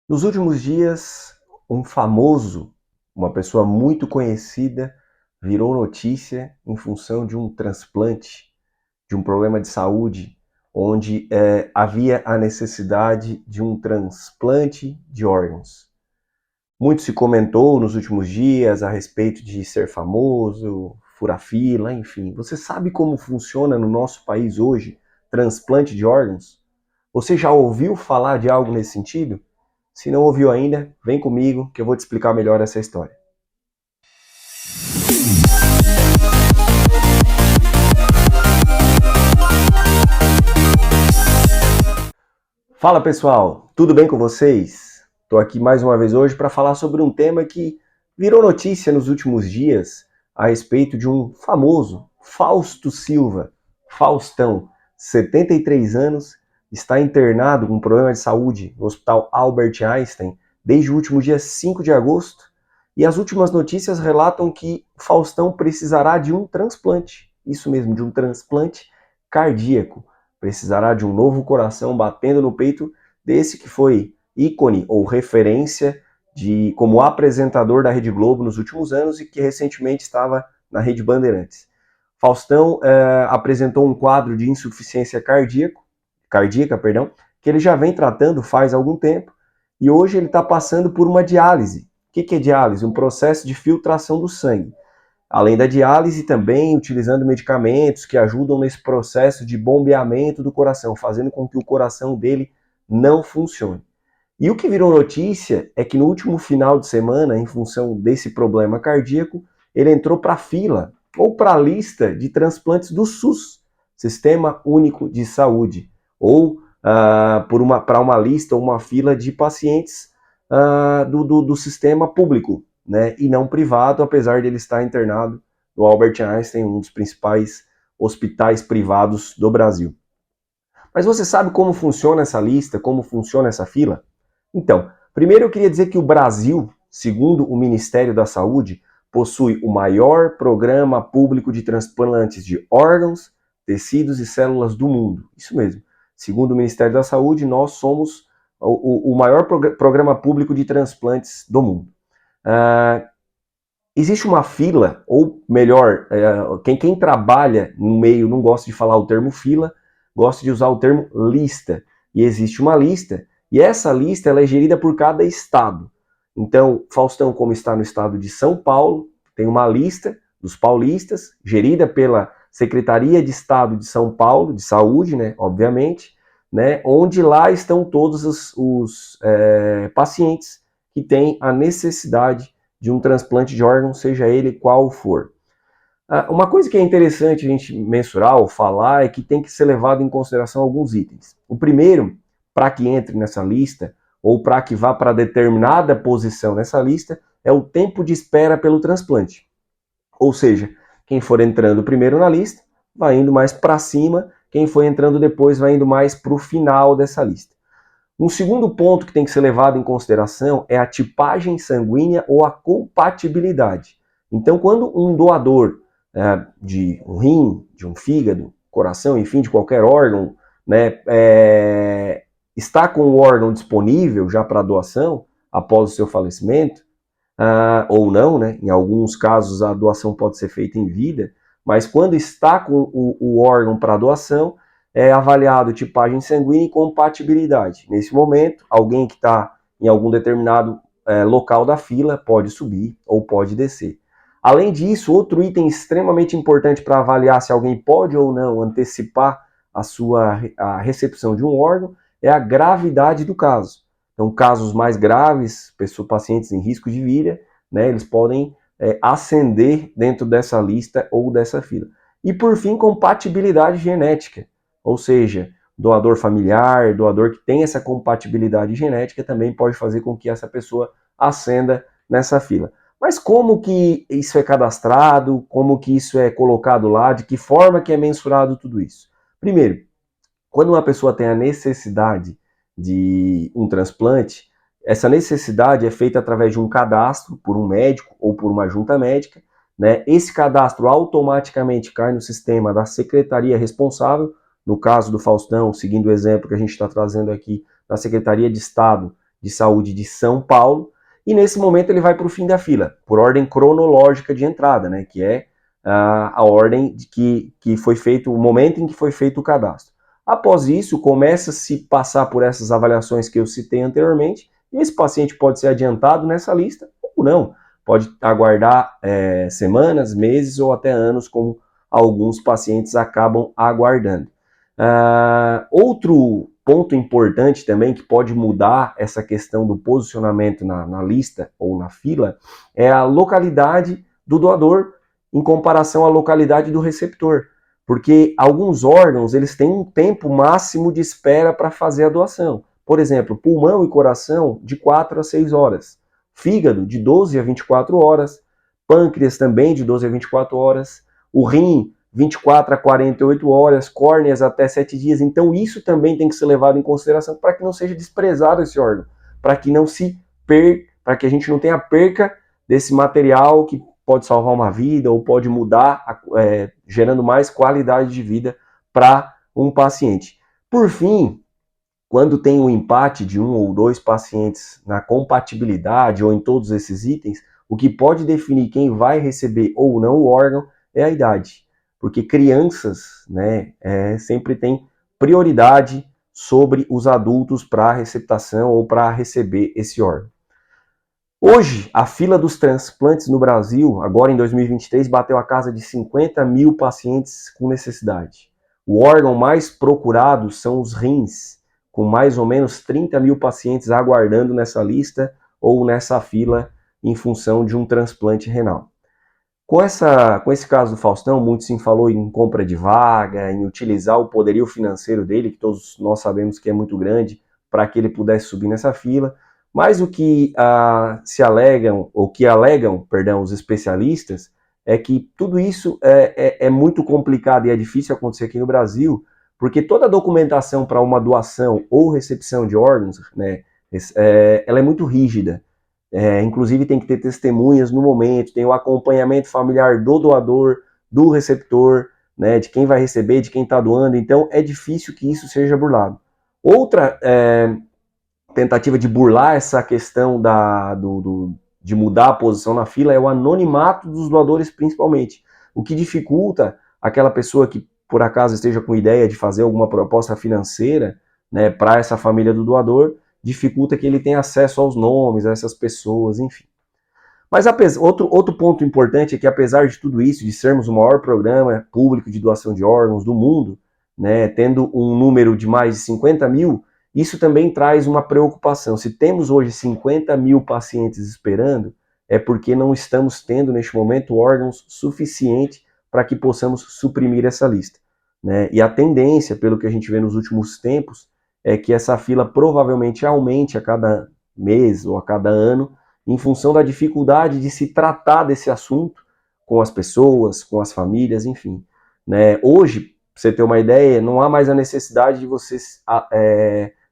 Nos últimos dias, um famoso, uma pessoa muito conhecida, virou notícia em função de um transplante, de um problema de saúde, onde havia a necessidade de um transplante de órgãos. Muito se comentou nos últimos dias a respeito de ser famoso, furar fila, enfim. Você sabe como funciona no nosso país hoje transplante de órgãos? Você já ouviu falar de algo nesse sentido? Se não ouviu ainda, vem comigo que eu vou te explicar melhor essa história. Fala pessoal, tudo bem com vocês? Estou aqui mais uma vez hoje para falar sobre um tema que virou notícia nos últimos dias a respeito de um famoso, Fausto Silva, Faustão, 73 anos, está internado com problema de saúde no Hospital Albert Einstein desde o último dia 5 de agosto e as últimas notícias relatam que Faustão precisará de um transplante, isso mesmo, de um transplante cardíaco. Precisará de um novo coração batendo no peito desse que foi ícone ou referência como apresentador da Rede Globo nos últimos anos e que recentemente estava na Rede Bandeirantes. Faustão apresentou um quadro de insuficiência cardíaca, que ele já vem tratando faz algum tempo e hoje ele está passando por uma diálise. O que é diálise? Um processo de filtração do sangue. Além da diálise, também utilizando medicamentos que ajudam nesse processo de bombeamento do coração, fazendo com que o coração dele não funcione. E o que virou notícia é que no último final de semana, em função desse problema cardíaco, ele entrou para a fila ou para a lista de transplantes do SUS, Sistema Único de Saúde, ou para uma lista ou uma fila de pacientes do sistema público, né, e não privado, apesar de ele estar internado no Albert Einstein, um dos principais hospitais privados do Brasil. Mas você sabe como funciona essa lista, como funciona essa fila? Então, primeiro eu queria dizer que o Brasil, segundo o Ministério da Saúde, possui o maior programa público de transplantes de órgãos, tecidos e células do mundo. Isso mesmo. Segundo o Ministério da Saúde, nós somos o maior programa público de transplantes do mundo. Existe uma fila, ou melhor, quem trabalha no meio não gosta de falar o termo fila, gosta de usar o termo lista. E existe uma lista, e essa lista ela é gerida por cada estado. Então, Faustão, como está no estado de São Paulo, tem uma lista dos paulistas, gerida pela Secretaria de Estado de São Paulo, de Saúde, né, obviamente, né, onde lá estão todos os pacientes que têm a necessidade de um transplante de órgão, seja ele qual for. Uma coisa que é interessante a gente mensurar ou falar é que tem que ser levado em consideração alguns itens. O primeiro, para que entre nessa lista, ou para que vá para determinada posição nessa lista, é o tempo de espera pelo transplante. Ou seja, quem for entrando primeiro na lista, vai indo mais para cima, quem for entrando depois vai indo mais para o final dessa lista. Um segundo ponto que tem que ser levado em consideração é a tipagem sanguínea ou a compatibilidade. Então, quando um doador de um rim, de um fígado, coração, enfim, de qualquer órgão, né, está com o órgão disponível já para doação após o seu falecimento, ou não, né? Em alguns casos a doação pode ser feita em vida, mas quando está com o órgão para doação, é avaliado tipagem sanguínea e compatibilidade. Nesse momento, alguém que está em algum determinado local da fila pode subir ou pode descer. Além disso, outro item extremamente importante para avaliar se alguém pode ou não antecipar a recepção de um órgão é a gravidade do caso. Então, casos mais graves, pacientes em risco de vida, né, eles podem ascender dentro dessa lista ou dessa fila. E, por fim, compatibilidade genética. Ou seja, doador familiar, doador que tem essa compatibilidade genética também pode fazer com que essa pessoa ascenda nessa fila. Mas como que isso é cadastrado? Como que isso é colocado lá? De que forma que é mensurado tudo isso? Primeiro, quando uma pessoa tem a necessidade de um transplante, essa necessidade é feita através de um cadastro por um médico ou por uma junta médica, né? Esse cadastro automaticamente cai no sistema da secretaria responsável, no caso do Faustão, seguindo o exemplo que a gente está trazendo aqui, na Secretaria de Estado de Saúde de São Paulo, e nesse momento ele vai para o fim da fila, por ordem cronológica de entrada, né, que é a ordem de que foi feito, o momento em que foi feito o cadastro. Após isso, começa a se passar por essas avaliações que eu citei anteriormente, e esse paciente pode ser adiantado nessa lista ou não. Pode aguardar semanas, meses ou até anos, como alguns pacientes acabam aguardando. Outro ponto importante também que pode mudar essa questão do posicionamento na lista ou na fila é a localidade do doador em comparação à localidade do receptor. Porque alguns órgãos eles têm um tempo máximo de espera para fazer a doação. Por exemplo, pulmão e coração de 4 a 6 horas. Fígado de 12 a 24 horas. Pâncreas também de 12 a 24 horas. O rim 24 a 48 horas, córneas até 7 dias. Então isso também tem que ser levado em consideração para que não seja desprezado esse órgão, para que não se perca, para que a gente não tenha perca desse material que pode salvar uma vida ou pode mudar, gerando mais qualidade de vida para um paciente. Por fim, quando tem um empate de 1 ou 2 pacientes na compatibilidade ou em todos esses itens, o que pode definir quem vai receber ou não o órgão é a idade. Porque crianças, né, sempre têm prioridade sobre os adultos para receptação ou para receber esse órgão. Hoje, a fila dos transplantes no Brasil, agora em 2023, bateu a casa de 50 mil pacientes com necessidade. O órgão mais procurado são os rins, com mais ou menos 30 mil pacientes aguardando nessa lista ou nessa fila em função de um transplante renal. Com esse caso do Faustão, muito se falou em compra de vaga, em utilizar o poderio financeiro dele, que todos nós sabemos que é muito grande, para que ele pudesse subir nessa fila. Mas o que alegam os especialistas, é que tudo isso é muito complicado e é difícil acontecer aqui no Brasil, porque toda a documentação para uma doação ou recepção de órgãos, né, ela é muito rígida. Inclusive tem que ter testemunhas no momento, tem o acompanhamento familiar do doador, do receptor, né, de quem vai receber, de quem está doando, então é difícil que isso seja burlado. Outra tentativa de burlar essa questão de mudar a posição na fila é o anonimato dos doadores, principalmente, o que dificulta aquela pessoa que por acaso esteja com ideia de fazer alguma proposta financeira, né, para essa família do doador, dificulta que ele tenha acesso aos nomes, a essas pessoas, enfim. Mas outro ponto importante é que, apesar de tudo isso, de sermos o maior programa público de doação de órgãos do mundo, né, tendo um número de mais de 50 mil, isso também traz uma preocupação. Se temos hoje 50 mil pacientes esperando, é porque não estamos tendo, neste momento, órgãos suficientes para que possamos suprimir essa lista, né? E a tendência, pelo que a gente vê nos últimos tempos, é que essa fila provavelmente aumente a cada mês ou a cada ano, em função da dificuldade de se tratar desse assunto com as pessoas, com as famílias, enfim. Né? Hoje, para você ter uma ideia, não há mais a necessidade de você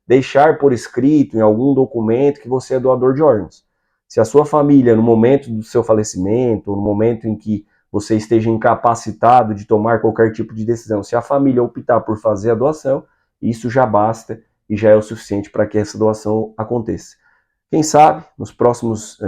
deixar por escrito em algum documento que você é doador de órgãos. Se a sua família, no momento do seu falecimento, ou no momento em que você esteja incapacitado de tomar qualquer tipo de decisão, se a família optar por fazer a doação, isso já basta e já é o suficiente para que essa doação aconteça. Quem sabe, nos próximos,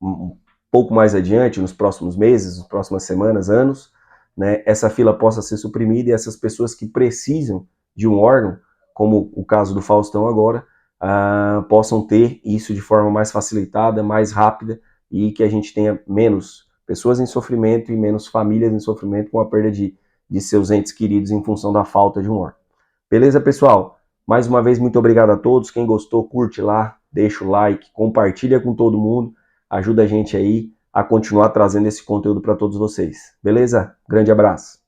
um pouco mais adiante, nos próximos meses, nas próximas semanas, anos, né, essa fila possa ser suprimida e essas pessoas que precisam de um órgão, como o caso do Faustão agora, possam ter isso de forma mais facilitada, mais rápida, e que a gente tenha menos pessoas em sofrimento e menos famílias em sofrimento com a perda de seus entes queridos em função da falta de um órgão. Beleza, pessoal? Mais uma vez, muito obrigado a todos. Quem gostou, curte lá, deixa o like, compartilha com todo mundo. Ajuda a gente aí a continuar trazendo esse conteúdo para todos vocês. Beleza? Grande abraço.